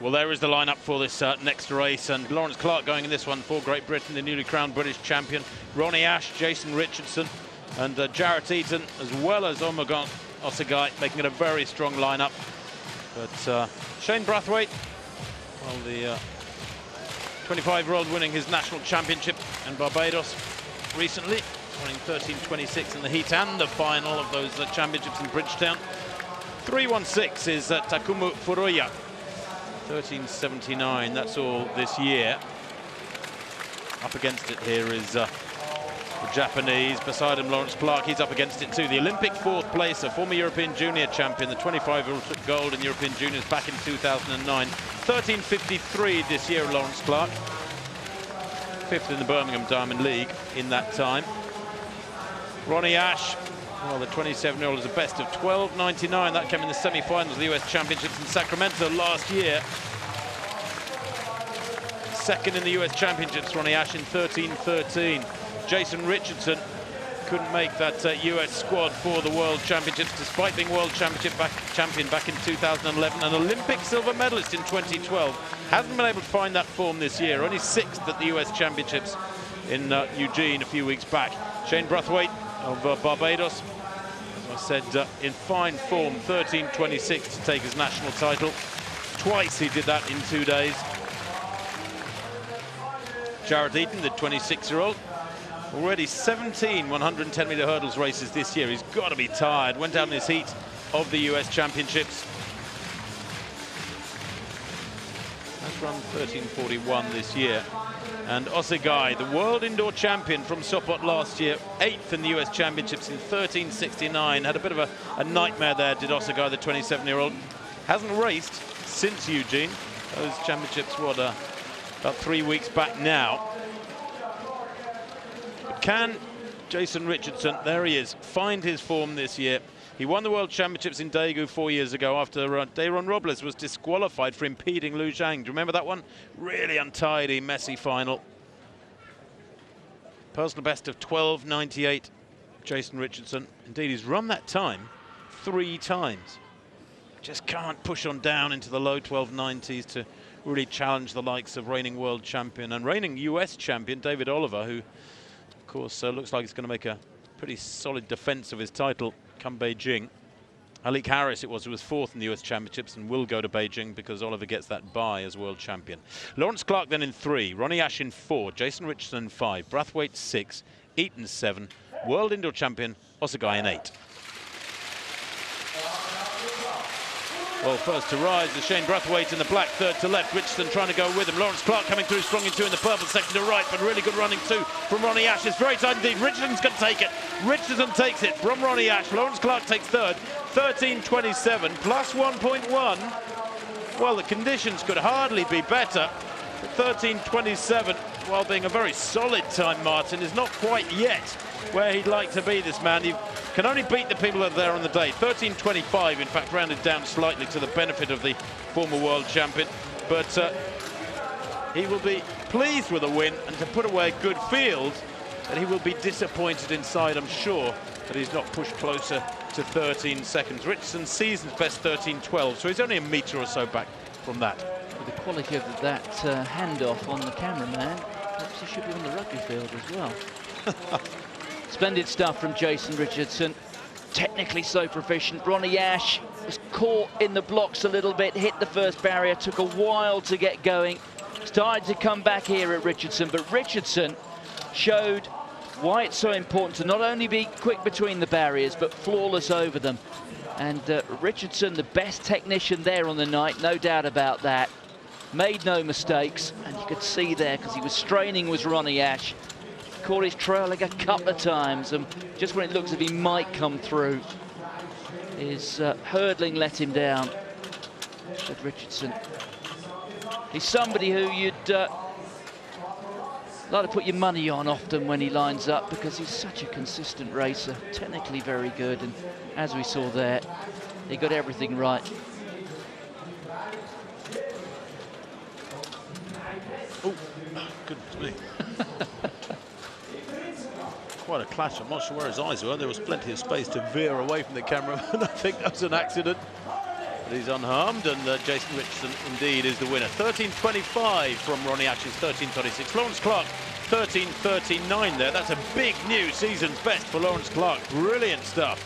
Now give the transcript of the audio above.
Well, there is the lineup for this next race, and Lawrence Clark going in this one for Great Britain, the newly crowned British champion. Ronnie Ash, Jason Richardson, and Jarrett Eaton, as well as Omegon Osagai, making it a very strong lineup. But Shane Brathwaite, well, the 25-year-old winning his national championship in Barbados recently, running 13:26 in the heat and the final of those championships in Bridgetown. 3:16 is Takumu Furuya. 13:79, that's all this year. Up against it here is the Japanese. Beside him, Lawrence Clark, he's up against it too. The Olympic fourth placer, former European junior champion, the 25-year-old took gold in European juniors back in 2009. 13:53 this year, Lawrence Clark. Fifth in the Birmingham Diamond League in that time. Ronnie Ash, well, the 27-year-old is a best of 12:99. That came in the semi-finals of the US Championships in Sacramento last year. Second in the US Championships, Ronnie Ash in 13:13. Jason Richardson couldn't make that US squad for the World Championships, despite being World Championship champion back in 2011, an Olympic silver medalist in 2012. Hasn't been able to find that form this year. Only sixth at the US Championships in Eugene a few weeks back. Shane Brathwaite of Barbados, as I said, in fine form, 13:26 to take his national title. Twice he did that in 2 days. Jarrett Eaton, the 26-year-old, already 17 110-meter hurdles races this year. He's got to be tired. Went out in his heat of the US Championships. That's run 13:41 this year. And Osagai, the world indoor champion from Sopot last year, 8th in the US Championships in 13:69. Had a bit of a nightmare there, did Osagai, the 27-year-old. Hasn't raced since Eugene. Those championships, what, about 3 weeks back now. But can Jason Richardson, there he is, find his form this year? He won the World Championships in Daegu 4 years ago after Dayron Robles was disqualified for impeding Lu Zhang. Do you remember that one? Really untidy, messy final. Personal best of 12:98, Jason Richardson. Indeed, he's run that time 3 times. Just can't push on down into the low 1290s to really challenge the likes of reigning world champion and reigning US champion David Oliver, who, of course, looks like he's going to make a pretty solid defense of his title come Beijing. Alik Harris, it was, who was 4th in the US Championships and will go to Beijing because Oliver gets that bye as world champion. Lawrence Clark then in 3, Ronnie Ash in 4, Jason Richardson in 5, Brathwaite 6, Eaton 7, world indoor champion Osagai in 8. Well, first to rise is Shane Brathwaite in the black, third to left. Richardson trying to go with him. Lawrence Clark coming through strong in 2 in the purple, second to right, but really good running too from Ronnie Ash. It's very tight indeed. Richardson's going to take it. Richardson takes it from Ronnie Ash. Lawrence Clark takes third. 13:27 plus 1.1. Well, the conditions could hardly be better. 13:27, while being a very solid time, Martin, is not quite yet where he'd like to be, this man. He can only beat the people that are there on the day. 13:25, in fact, rounded down slightly to the benefit of the former world champion. But he will be pleased with a win and to put away a good field. But he will be disappointed inside, I'm sure, that he's not pushed closer to 13 seconds. Richardson's season's best 13:12, so he's only a metre or so back from that. With the quality of that handoff on the cameraman, perhaps he should be on the rugby field as well. Splendid stuff from Jason Richardson. Technically so proficient. Ronnie Ash was caught in the blocks a little bit, hit the first barrier, took a while to get going. Started to come back here at Richardson, but Richardson showed why it's so important to not only be quick between the barriers, but flawless over them. And Richardson, the best technician there on the night, no doubt about that. Made no mistakes, and you could see there, because he was straining, was Ronnie Ash. Caught his trail like a couple of times, and just when it looks as if he might come through, his hurdling let him down. But Richardson, he's somebody who you'd like to put your money on often when he lines up, because he's such a consistent racer, technically very good, and as we saw there, he got everything right. Oh, goodness me. Quite a clash. I'm not sure where his eyes were. There was plenty of space to veer away from the camera, and I think that was an accident. But he's unharmed, and Jason Richardson indeed is the winner. 13.25 from Ronnie Ashes, 13.26. Lawrence Clark, 13.39 there. That's a big new season's best for Lawrence Clark. Brilliant stuff.